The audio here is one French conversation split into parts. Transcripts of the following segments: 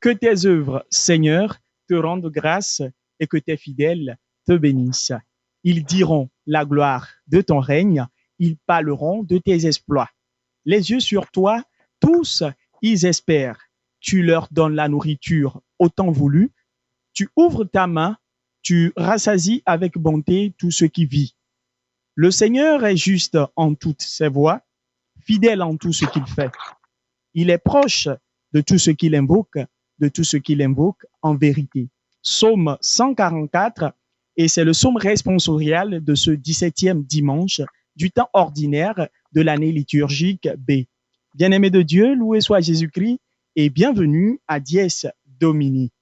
Que tes œuvres, Seigneur, te rendent grâce et que tes fidèles te bénissent. Ils diront la gloire de ton règne, ils parleront de tes exploits. Les yeux sur toi, tous, ils espèrent. Tu leur donnes la nourriture au temps voulu, tu ouvres ta main, tu rassasies avec bonté tout ce qui vit. Le Seigneur est juste en toutes ses voies, fidèle en tout ce qu'il fait. Il est proche de tout ce qu'il invoque, de tout ce qu'il invoque en vérité. Psaume 144, et c'est le psaume responsorial de ce 17e dimanche du temps ordinaire de l'année liturgique B. Bien-aimés de Dieu, loué soit Jésus-Christ et bienvenue à Dies Domini.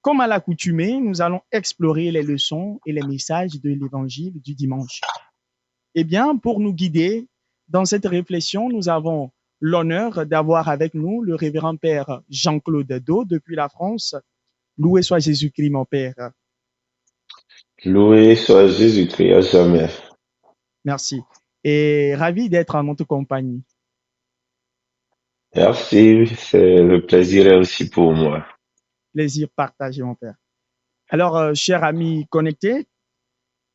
Comme à l'accoutumée, nous allons explorer les leçons et les messages de l'évangile du dimanche. Eh bien, pour nous guider dans cette réflexion, nous avons l'honneur d'avoir avec nous le révérend Père Jean-Claude Do depuis la France. Loué soit Jésus-Christ, mon Père. Loué soit Jésus-Christ à jamais. Merci. Et ravi d'être en notre compagnie. Merci, c'est le plaisir est aussi pour moi. Plaisir partagé, mon Père. Alors, chers amis connectés,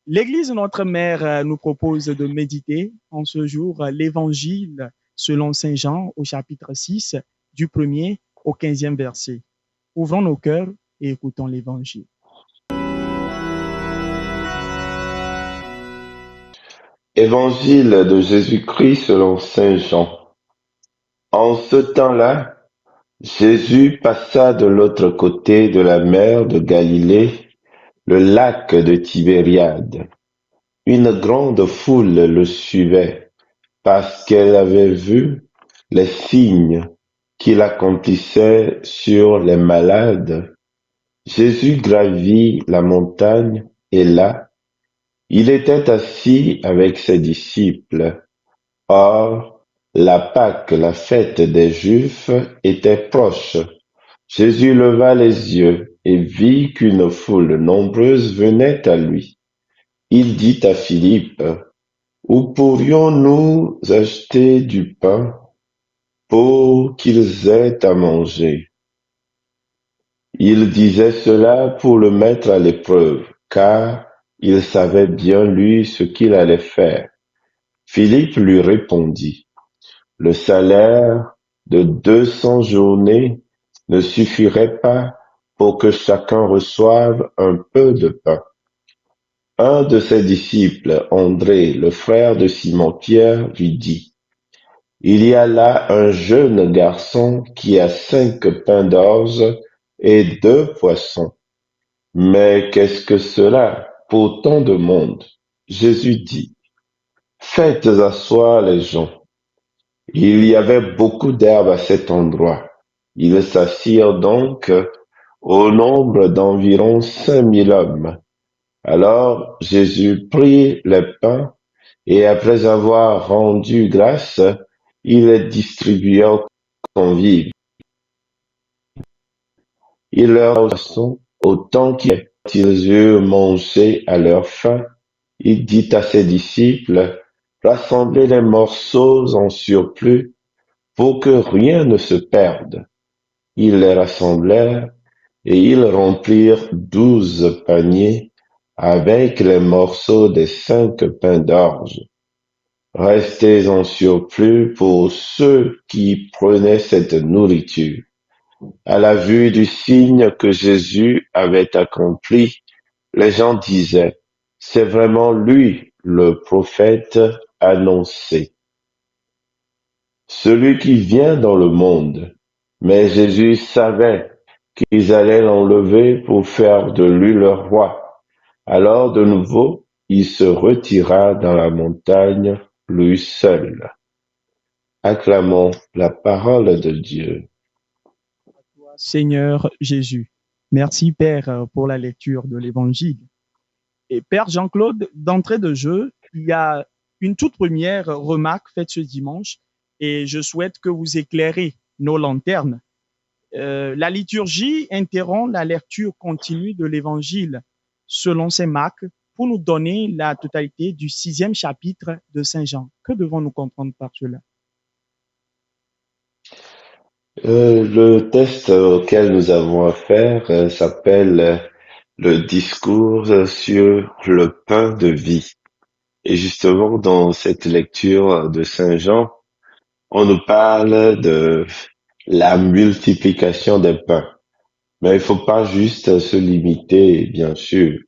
l'Église Notre Mère nous propose de méditer en ce jour l'Évangile selon Saint Jean au chapitre 6, du 1er au 15e verset. Ouvrons nos cœurs et écoutons l'Évangile. Évangile de Jésus-Christ selon Saint Jean. En ce temps-là, Jésus passa de l'autre côté de la mer de Galilée, le lac de Tibériade. Une grande foule le suivait parce qu'elle avait vu les signes qu'il accomplissait sur les malades. Jésus gravit la montagne et là, il était assis avec ses disciples. Or, la Pâque, la fête des Juifs, était proche. Jésus leva les yeux et vit qu'une foule nombreuse venait à lui. Il dit à Philippe, où pourrions-nous acheter du pain pour qu'ils aient à manger? Il disait cela pour le mettre à l'épreuve, car il savait bien lui ce qu'il allait faire. Philippe lui répondit, le salaire de 200 journées ne suffirait pas pour que chacun reçoive un peu de pain. Un de ses disciples, André, le frère de Simon-Pierre, lui dit, il y a là un jeune garçon qui a 5 pains d'orge et 2 poissons. Mais qu'est-ce que cela pour tant de monde? Jésus dit, faites asseoir les gens. Il y avait beaucoup d'herbes à cet endroit. Ils s'assirent donc au nombre d'environ 5000 hommes. Alors Jésus prit les pains et après avoir rendu grâce, il les distribua aux convives. Il leur donna autant qu'ils eurent mangé à leur faim. Il dit à ses disciples, rassemblez les morceaux en surplus pour que rien ne se perde. Ils les rassemblèrent et ils remplirent 12 paniers avec les morceaux des 5 pains d'orge. Restait en surplus pour ceux qui prenaient cette nourriture. À la vue du signe que Jésus avait accompli, les gens disaient, c'est vraiment lui, le prophète annoncé, celui qui vient dans le monde. Mais Jésus savait qu'ils allaient l'enlever pour faire de lui leur roi. Alors de nouveau, il se retira dans la montagne, lui seul. Acclamons la parole de Dieu. Seigneur Jésus. Merci, Père, pour la lecture de l'Évangile. Et Père Jean-Claude, d'entrée de jeu, il y a une toute première remarque faite ce dimanche et je souhaite que vous éclairez nos lanternes. La liturgie interrompt la lecture continue de l'Évangile selon Saint Marc pour nous donner la totalité du 6e chapitre de Saint Jean. Que devons-nous comprendre par cela? Le test auquel nous avons affaire s'appelle le discours sur le pain de vie. Et justement, dans cette lecture de Saint Jean, on nous parle de la multiplication des pains. Mais il faut pas juste se limiter, bien sûr,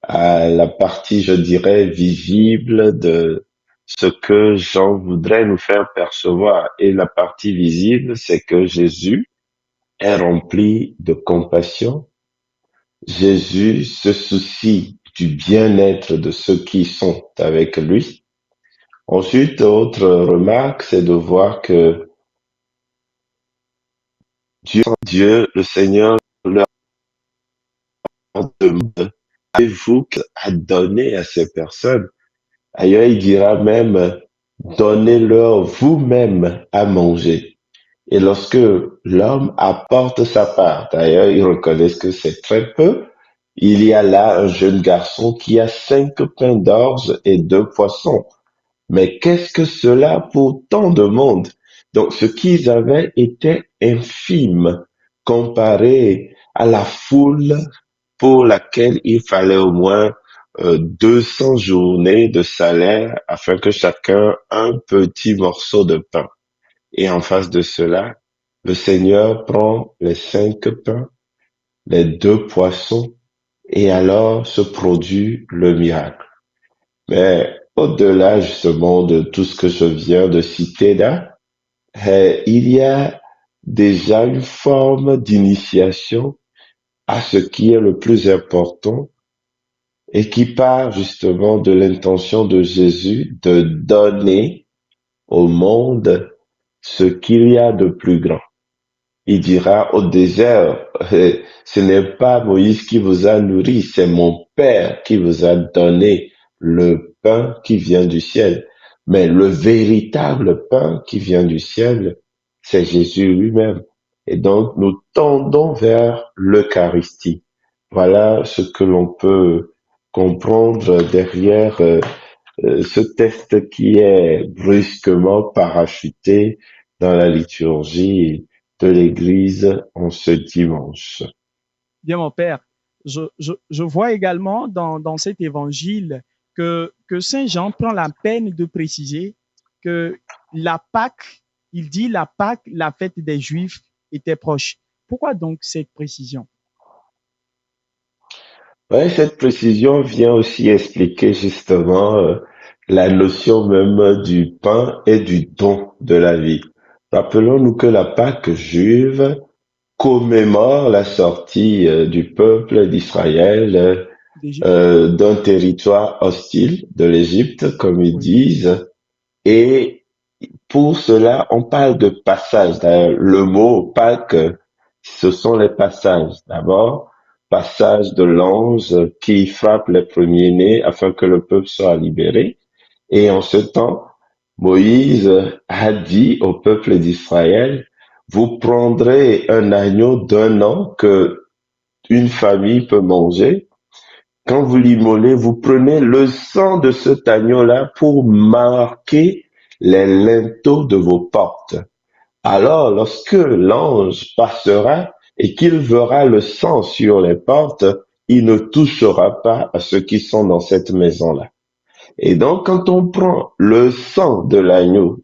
à la partie, je dirais, visible de ce que Jean voudrait nous faire percevoir. Et la partie visible, c'est que Jésus est rempli de compassion. Jésus se soucie du bien-être de ceux qui sont avec lui. Ensuite, autre remarque, c'est de voir que Dieu, le Seigneur, leur demande, avez-vous à donner à ces personnes? Ailleurs, il dira même, donnez-leur vous-même à manger. Et lorsque l'homme apporte sa part, d'ailleurs, ils reconnaissent que c'est très peu, il y a là un jeune garçon qui a 5 pains d'orge et 2 poissons. Mais qu'est-ce que cela pour tant de monde? Donc, ce qu'ils avaient était infime comparé à la foule pour laquelle il fallait au moins 200 journées de salaire afin que chacun un petit morceau de pain. Et en face de cela, le Seigneur prend les 5 pains, les 2 poissons, et alors se produit le miracle. Mais au-delà justement de tout ce que je viens de citer là, il y a déjà une forme d'initiation à ce qui est le plus important et qui part justement de l'intention de Jésus de donner au monde ce qu'il y a de plus grand. Il dira au désert, ce n'est pas Moïse qui vous a nourri, c'est mon Père qui vous a donné le pain qui vient du ciel. Mais le véritable pain qui vient du ciel, c'est Jésus lui-même. Et donc, nous tendons vers l'Eucharistie. Voilà ce que l'on peut comprendre derrière ce texte qui est brusquement parachuté dans la liturgie de l'Église en ce dimanche. Bien, mon Père, je vois également dans cet évangile que Saint Jean prend la peine de préciser que la Pâque, il dit la Pâque, la fête des Juifs, était proche. Pourquoi donc cette précision? Ouais, cette précision vient aussi expliquer justement la notion même du pain et du don de la vie. Rappelons-nous que la Pâque juive commémore la sortie du peuple d'Israël D'Égypte? d'un territoire hostile de l'Égypte, comme ils Oui, disent, et pour cela, on parle de passage. D'ailleurs, le mot Pâques, ce sont les passages. D'abord, passage de l'ange qui frappe les premiers-nés afin que le peuple soit libéré. Et en ce temps, Moïse a dit au peuple d'Israël, vous prendrez un agneau d'1 an que une famille peut manger. Quand vous l'immolez, vous prenez le sang de cet agneau-là pour marquer les linteaux de vos portes. Alors, lorsque l'ange passera et qu'il verra le sang sur les portes, il ne touchera pas à ceux qui sont dans cette maison-là. Et donc, quand on prend le sang de l'agneau,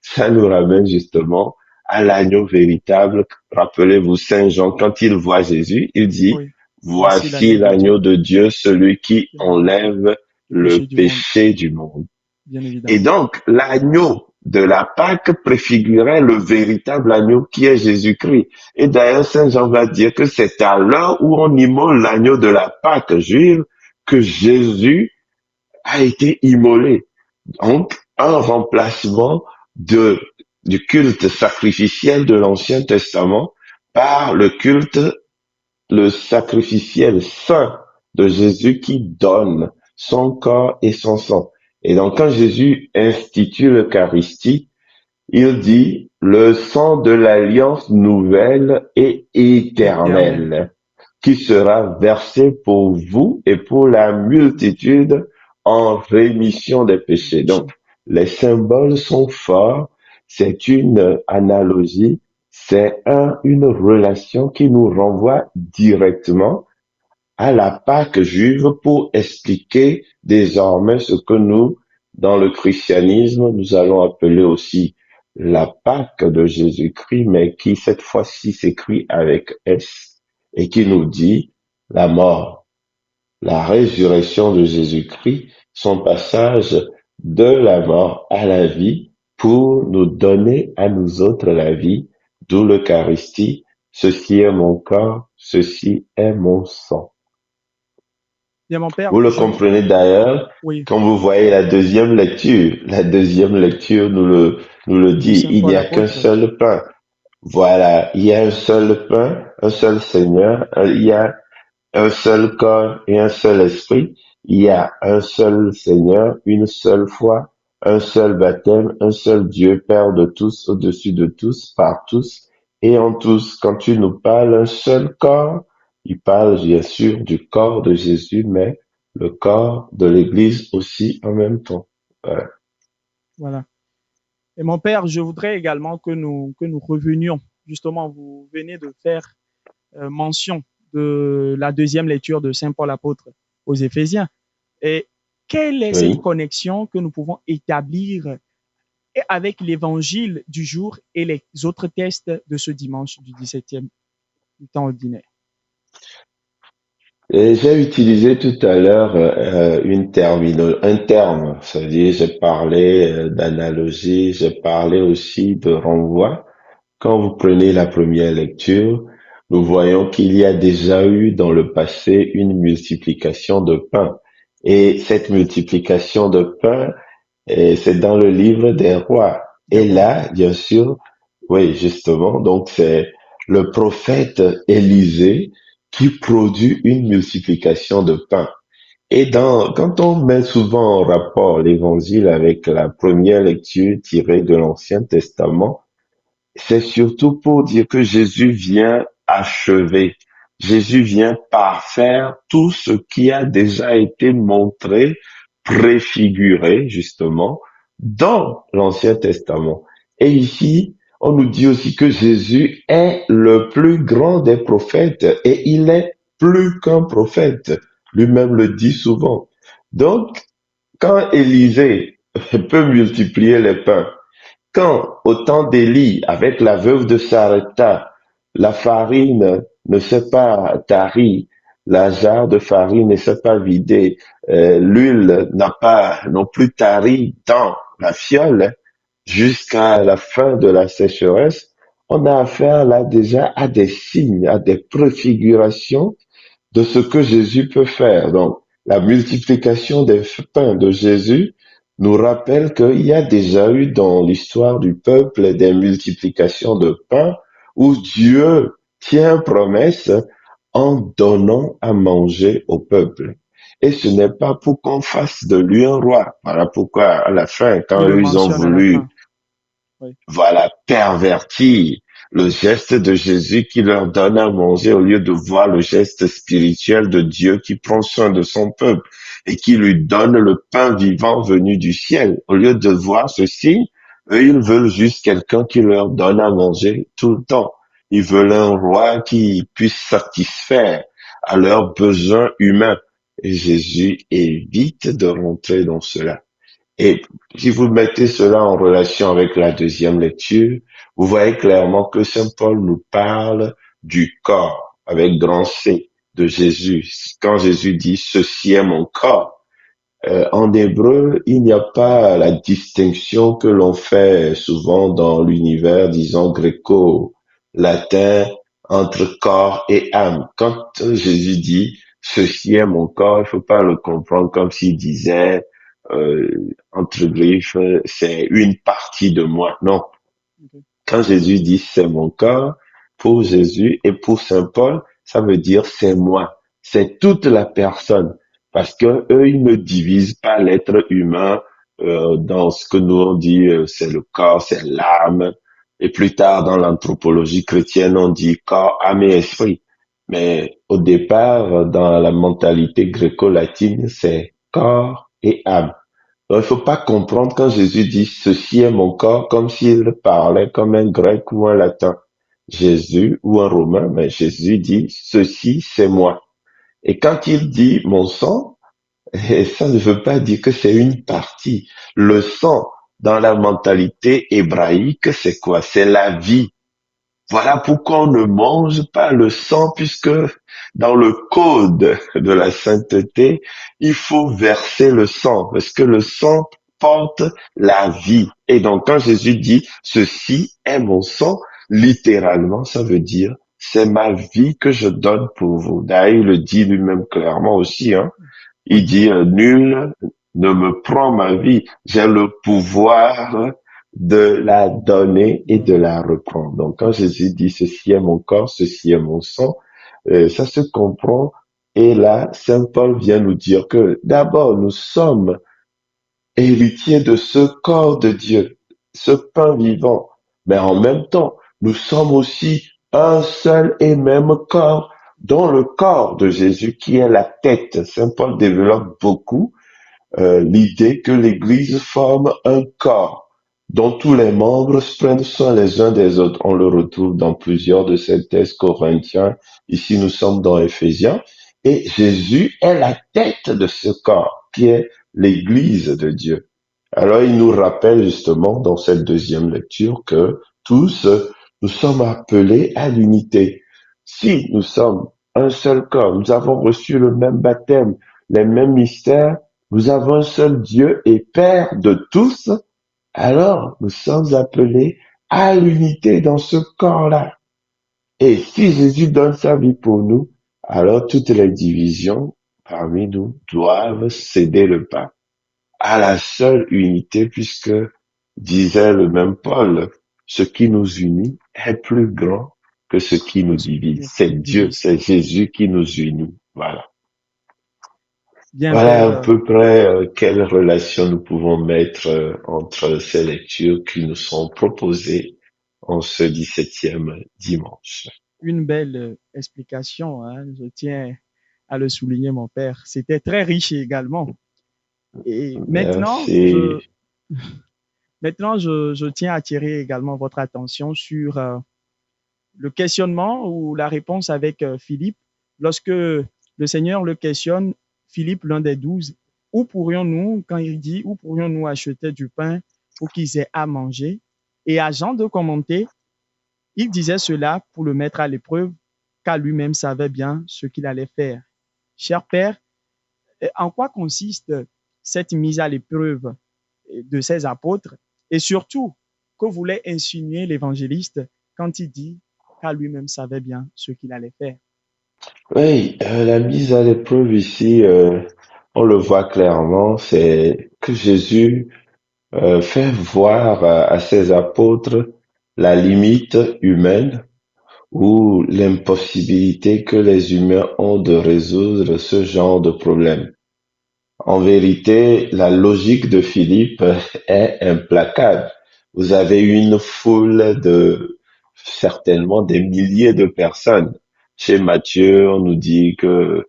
ça nous ramène justement à l'agneau véritable. Rappelez-vous, Saint Jean, quand il voit Jésus, il dit, oui. Voici voici l'agneau de Dieu l'agneau de Dieu, celui qui qui enlève enlève le péché le du monde, péché du monde. bien Et évidemment. donc, l'agneau de la Pâque préfigurait le véritable agneau qui est Jésus-Christ. Et d'ailleurs, Saint Jean va dire que c'est à l'heure où on immole l'agneau de la Pâque juive que Jésus a été immolé. Donc, un remplacement du culte sacrificiel de l'Ancien Testament par le sacrificiel saint de Jésus qui donne son corps et son sang. Et donc, quand Jésus institue l'Eucharistie, il dit le sang de l'alliance nouvelle et Éternel. éternelle qui sera versé pour vous et pour la multitude en rémission des Le péchés. Donc, péché. les symboles sont forts. C'est une analogie c'est une relation qui nous renvoie directement à la Pâque juive pour expliquer désormais ce que nous, dans le christianisme, nous allons appeler aussi la Pâque de Jésus-Christ, mais qui cette fois-ci s'écrit avec S et qui nous dit la mort, la résurrection de Jésus-Christ, son passage de la mort à la vie pour nous donner à nous autres la vie, d'où l'Eucharistie. Ceci est mon corps, ceci est mon sang. Bien, mon père, Vous le comprenez d'ailleurs oui, quand vous voyez la deuxième lecture. La deuxième lecture nous le de dit. Saint Il n'y Paul a qu'un apôtre. seul pain. Voilà. Il y a un seul pain, un seul Seigneur. Il y a un seul corps et un seul esprit. Il y a un seul Seigneur, une seule foi, un seul baptême, un seul Dieu, Père de tous, au-dessus de tous, par tous et en tous. Quand tu nous parles un seul corps, il parle bien sûr du corps de Jésus, mais le corps de l'Église aussi en même temps. Voilà. Voilà. Et mon père, je voudrais également que nous revenions. Justement, vous venez de faire mention de la deuxième lecture de Saint Paul apôtre aux Éphésiens. Et quelle est cette Oui. connexion que nous pouvons établir avec l'évangile du jour et les autres textes de ce dimanche du 17e du temps ordinaire? Et j'ai utilisé tout à l'heure un terme, c'est-à-dire j'ai parlé d'analogie, j'ai parlé aussi de renvoi. Quand vous prenez la première lecture, nous voyons qu'il y a déjà eu dans le passé une multiplication de pain. Et cette multiplication de pain, c'est dans le livre des rois. Des Et rois. là, bien sûr, oui, justement, donc c'est le prophète Élisée qui produit une multiplication de pain. Et quand on met souvent en rapport l'évangile avec la première lecture tirée de l'Ancien Testament, c'est surtout pour dire que Jésus vient achever, Jésus vient parfaire tout ce qui a déjà été montré, préfiguré justement dans l'Ancien Testament. Et ici, on nous dit aussi que Jésus est le plus grand des prophètes et il est plus qu'un prophète. Lui-même le dit souvent. Donc, quand Élisée peut multiplier les pains, quand, au temps d'Élie, avec la veuve de Sarepta, la farine ne s'est pas tarie, la jarre de farine ne s'est pas vidée, l'huile n'a pas non plus tari dans la fiole jusqu'à la fin de la sécheresse, on a affaire là déjà à des signes, à des préfigurations de ce que Jésus peut faire. Donc, la multiplication des pains de Jésus nous rappelle qu'il y a déjà eu dans l'histoire du peuple des multiplications de pains où Dieu tient promesse en donnant à manger au peuple. Et ce n'est pas pour qu'on fasse de lui un roi. Voilà pourquoi, à la fin, quand Il le eux, ils ont mentionne à la voulu fin. Oui. voilà, pervertir le geste de Jésus qui leur donne à manger au lieu de voir le geste spirituel de Dieu qui prend soin de son peuple et qui lui donne le pain vivant venu du ciel. Au lieu de voir ceci, eux, ils veulent juste quelqu'un qui leur donne à manger tout le temps. Ils veulent un roi qui puisse satisfaire à leurs besoins humains. Et Jésus évite de rentrer dans cela. Et si vous mettez cela en relation avec la deuxième lecture, vous voyez clairement que Saint Paul nous parle du corps, avec grand C, de Jésus. Quand Jésus dit « ceci est mon corps », en hébreu, il n'y a pas la distinction que l'on fait souvent dans l'univers, disons, gréco-latin, entre corps et âme. Quand Jésus dit « ceci est mon corps », il faut pas le comprendre comme s'il disait euh, entre griffes, c'est une partie de moi. Non. Okay. Quand Jésus dit c'est mon corps, pour Jésus et pour Saint Paul, ça veut dire c'est moi. C'est toute la personne. Parce que eux, ils ne divisent pas l'être humain dans ce que nous on dit c'est le corps, c'est l'âme. Et plus tard, dans l'anthropologie chrétienne, on dit corps, âme et esprit. Mais au départ, dans la mentalité gréco-latine, c'est corps et âme. Donc, il faut pas comprendre quand Jésus dit ceci est mon corps comme s'il parlait comme un grec ou un latin. Jésus ou un Romain, mais Jésus dit, ceci, c'est moi. Et quand il dit mon sang, et ça ne veut pas dire que c'est une partie. Le sang, dans la mentalité hébraïque, c'est quoi? C'est la vie. Voilà pourquoi on ne mange pas le sang, puisque dans le code de la sainteté, il faut verser le sang, parce que le sang porte la vie. Et donc, quand Jésus dit, ceci est mon sang, littéralement, ça veut dire, c'est ma vie que je donne pour vous. D'ailleurs, il le dit lui-même clairement aussi, hein. Il Oui, dit, nul ne me prend ma vie. J'ai le pouvoir de la donner et de la reprendre. Donc, quand Jésus dit, ceci est mon corps, ceci est mon sang, ça se comprend. Et là, Saint Paul vient nous dire que d'abord, nous sommes héritiers de ce corps de Dieu, ce pain vivant. Mais en même temps, nous sommes aussi un seul et même corps, dont le corps de Jésus qui est la tête. Saint Paul développe beaucoup l'idée que l'Église forme un corps dont tous les membres prennent soin les uns des autres. On le retrouve dans plusieurs de ces textes corinthiens. Ici, nous sommes dans Éphésiens. Et Jésus est la tête de ce corps, qui est l'Église de Dieu. Alors, il nous rappelle justement dans cette deuxième lecture que tous, nous sommes appelés à l'unité. Si nous sommes un seul corps, nous avons reçu le même baptême, les mêmes mystères, nous avons un seul Dieu et Père de tous, alors nous sommes appelés à l'unité dans ce corps-là. Et si Jésus donne sa vie pour nous, alors toutes les divisions parmi nous doivent céder le pas à la seule unité, puisque, disait le même Paul, ce qui nous unit est plus grand que ce qui nous divise. C'est Dieu, divise. c'est Jésus qui nous unit. Voilà. Bien, Voilà à Père. peu près quelle relation nous pouvons mettre entre ces lectures qui nous sont proposées en ce 17e dimanche. Une belle explication, hein. Je tiens à le souligner, mon Père. C'était très riche également. Et Merci. maintenant, je tiens à attirer également votre attention sur le questionnement ou la réponse avec Philippe. Lorsque le Seigneur le questionne, Philippe, l'un des 12, où pourrions-nous, quand il dit, où pourrions-nous acheter du pain pour qu'ils aient à manger? Et à Jean de commenter, il disait cela pour le mettre à l'épreuve, car lui-même savait bien ce qu'il allait faire. Cher Père, en quoi consiste cette mise à l'épreuve de ces apôtres et surtout, que voulait insinuer l'évangéliste quand il dit car lui-même savait bien ce qu'il allait faire? Oui, la mise à l'épreuve ici, on le voit clairement, c'est que Jésus fait voir à ses apôtres la limite humaine ou l'impossibilité que les humains ont de résoudre ce genre de problème. En vérité, la logique de Philippe est implacable. Vous avez une foule de certainement des milliers de personnes. Chez Matthieu, on nous dit que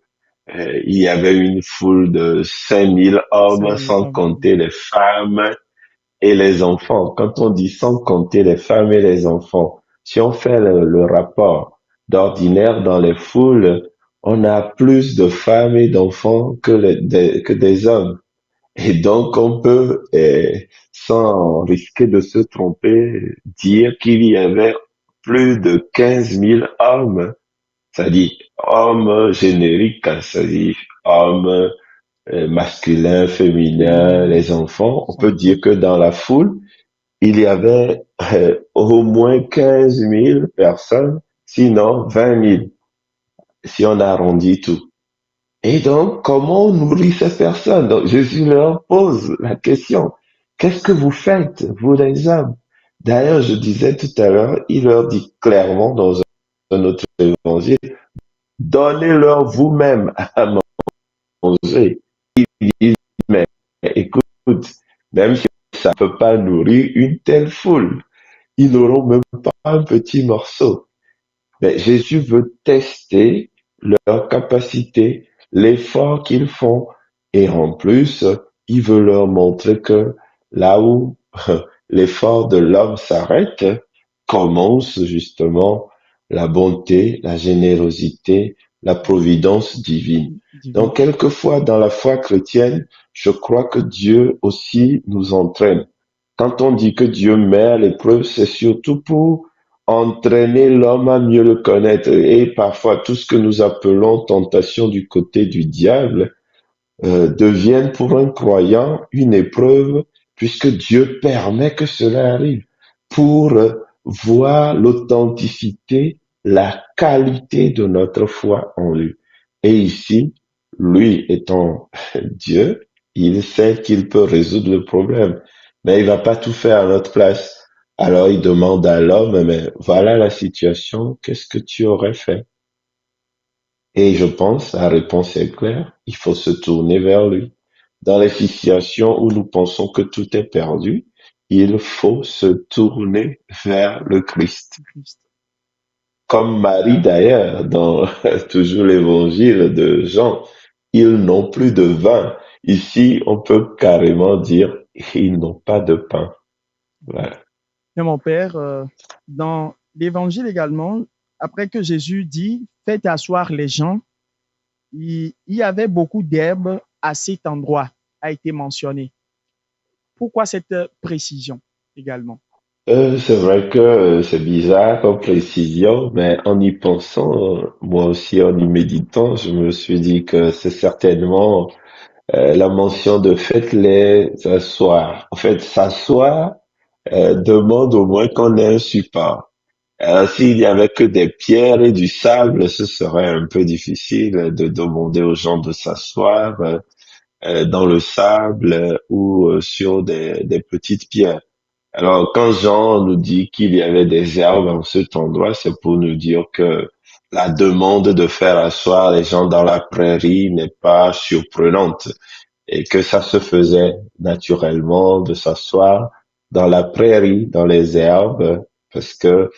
il y avait une foule de 5000 hommes, 5000 sans hommes. compter les femmes et les enfants. Quand on dit sans compter les femmes et les enfants, si on fait le rapport d'ordinaire dans les foules, on a plus de femmes et d'enfants que des hommes. Et donc, on peut, sans risquer de se tromper, dire qu'il y avait plus de 15 000 hommes, c'est-à-dire hommes génériques, hein, c'est-à-dire hommes masculins, féminins, Féminin, les enfants. On peut enfant. dire que dans la foule, il y avait au moins 15 000 personnes, sinon 20 000, si on arrondit tout. Et donc, comment on nourrit ces personnes? Donc, Jésus leur pose la question. Qu'est-ce que vous faites, vous les hommes? D'ailleurs, je disais tout à l'heure, il leur dit clairement dans un autre évangile, donnez-leur vous-même à manger. Il dit, mais écoute, même si ça ne peut pas nourrir une telle foule, ils n'auront même pas un petit morceau. Mais Jésus veut tester leur capacité, l'effort qu'ils font. Et en plus, il veut leur montrer que là où l'effort de l'homme s'arrête, commence justement la bonté, la générosité, la providence divine. divine. Donc, quelquefois, dans la foi chrétienne, je crois que Dieu aussi nous entraîne. Quand on dit que Dieu met à l'épreuve, c'est surtout pour entraîner l'homme à mieux le connaître. Et parfois, tout ce que nous appelons tentation du côté du diable deviennent pour un croyant une épreuve, puisque Dieu permet que cela arrive pour voir l'authenticité, la qualité de notre foi en lui. Et ici, lui étant Dieu, il sait qu'il peut résoudre le problème, mais il va pas tout faire à notre place. Alors il demande à l'homme, mais voilà la situation, qu'est-ce que tu aurais fait? Et je pense, la réponse est claire, il faut se tourner vers lui. Dans les situations où nous pensons que tout est perdu, il faut se tourner vers le Christ. Comme Marie d'ailleurs, dans toujours l'évangile de Jean, ils n'ont plus de vin. Ici, on peut carrément dire, ils n'ont pas de pain. Voilà. Et mon père, dans l'évangile également, après que Jésus dit, faites asseoir les gens, il y avait beaucoup d'herbes à cet endroit, a été mentionné. Pourquoi cette précision également? C'est vrai que c'est bizarre comme précision, mais en y pensant, moi aussi en y méditant, je me suis dit que c'est certainement la mention de faites les asseoir. En fait, s'asseoir demande au moins qu'on ait un support. S'il y avait que des pierres et du sable, ce serait un peu difficile de demander aux gens de s'asseoir dans le sable ou sur des petites pierres. Alors, quand Jean nous dit qu'il y avait des herbes en cet endroit, c'est pour nous dire que la demande de faire asseoir les gens dans la prairie n'est pas surprenante et que ça se faisait naturellement de s'asseoir dans la prairie, dans les herbes, parce que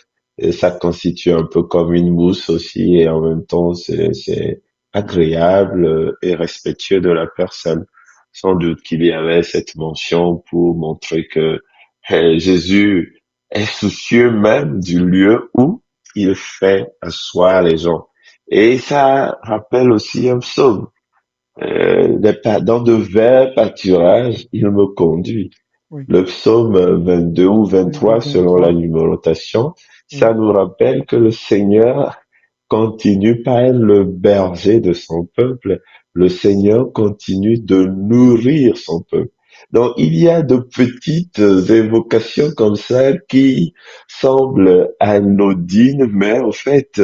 ça constitue un peu comme une mousse aussi et en même temps c'est agréable et respectueux de la personne. Sans doute qu'il y avait cette mention pour montrer que Jésus est soucieux même du lieu où il fait asseoir les gens. Et ça rappelle aussi un psaume. Dans de verts pâturages, il me conduit. Oui. Le psaume 22 ou 23, selon la numérotation, ça nous rappelle que le Seigneur continue par être le berger de son peuple. Le Seigneur continue de nourrir son peuple. Donc, il y a de petites évocations comme ça qui semblent anodines, mais en fait,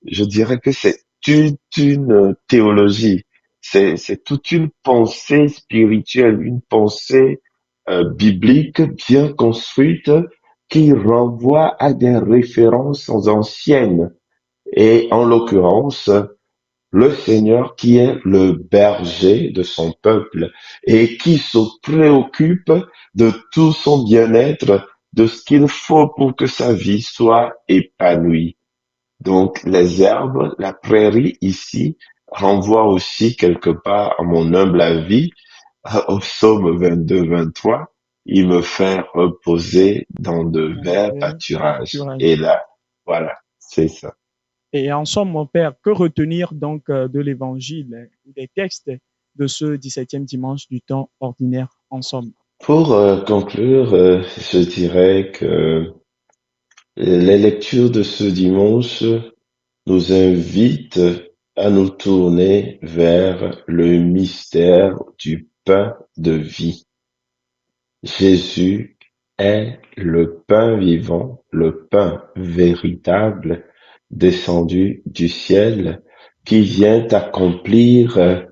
je dirais que c'est toute une théologie. C'est toute une pensée spirituelle, une pensée biblique bien construite qui renvoie à des références anciennes. Et en l'occurrence, le Seigneur qui est le berger de son peuple et qui se préoccupe de tout son bien-être, de ce qu'il faut pour que sa vie soit épanouie. Donc, les herbes, la prairie ici, renvoie aussi quelque part, à mon humble avis, au psaume 22-23, il me fait reposer dans de verts pâturages. Et là, voilà, c'est ça. Et en somme, mon père, que retenir donc de l'évangile, des textes de ce 17e dimanche du temps ordinaire en somme? Pour conclure, je dirais que les lectures de ce dimanche nous invitent à nous tourner vers le mystère du pain de vie. Jésus est le pain vivant, le pain véritable descendu du ciel qui vient accomplir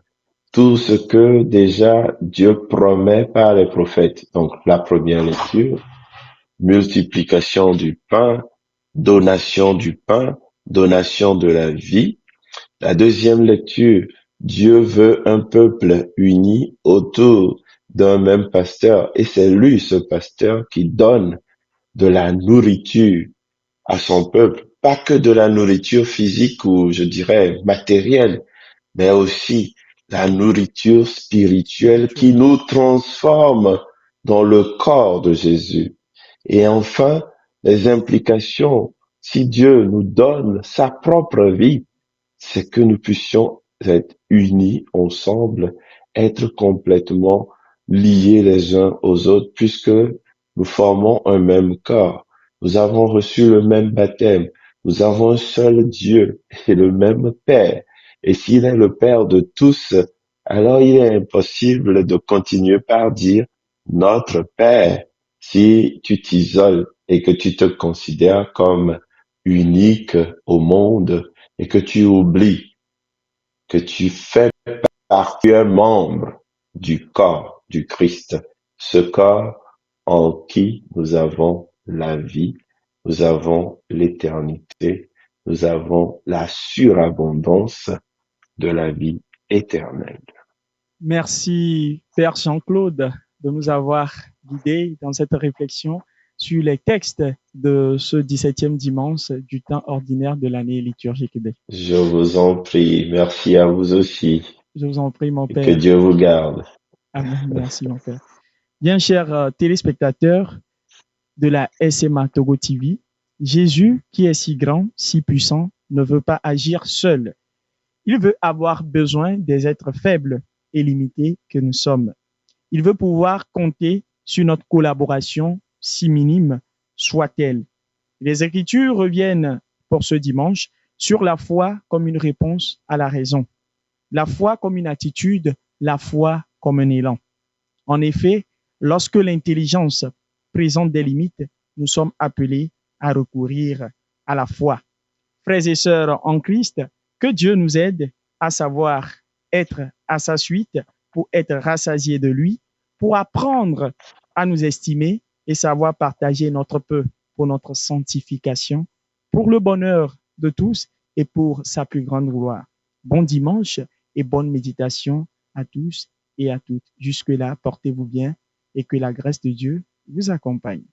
tout ce que déjà Dieu promet par les prophètes. Donc la première lecture, multiplication du pain, donation du pain, donation de la vie. La deuxième lecture, Dieu veut un peuple uni autour d'un même pasteur et c'est lui, ce pasteur, qui donne de la nourriture à son peuple, pas que de la nourriture physique ou je dirais matérielle, mais aussi la nourriture spirituelle qui nous transforme dans le corps de Jésus. Et enfin, les implications Si Dieu nous donne sa propre vie, c'est que nous puissions être unis ensemble, être complètement liés les uns aux autres, puisque nous formons un même corps. Nous avons reçu le même baptême. Nous avons un seul Dieu et le même Père. Et s'il est le Père de tous, alors il est impossible de continuer par dire notre Père si tu t'isoles et que tu te considères comme unique au monde et que tu oublies que tu fais partie, tu es membre du corps du Christ, ce corps en qui nous avons la vie, nous avons l'éternité, nous avons la surabondance de la vie éternelle. Merci, Père Jean-Claude, de nous avoir guidés dans cette réflexion sur les textes de ce 17e dimanche du temps ordinaire de l'année liturgique B. Je vous en prie, merci à vous aussi, Je vous en prie, mon et que Père. Dieu vous garde. Amen. Merci, mon Père. Bien, chers téléspectateurs de la SMA Togo TV, Jésus, qui est si grand, si puissant, ne veut pas agir seul. Il veut avoir besoin des êtres faibles et limités que nous sommes. Il veut pouvoir compter sur notre collaboration, si minime soit-elle. Les Écritures reviennent pour ce dimanche sur la foi comme une réponse à la raison, la foi comme une attitude, la foi comme un élan. En effet, lorsque l'intelligence présente des limites, nous sommes appelés à recourir à la foi. Frères et sœurs en Christ, que Dieu nous aide à savoir être à sa suite pour être rassasiés de lui, pour apprendre à nous estimer et savoir partager notre peu pour notre sanctification, pour le bonheur de tous et pour sa plus grande gloire. Bon dimanche et bonne méditation à tous et à toutes. Jusque-là, portez-vous bien et que la grâce de Dieu vous accompagne.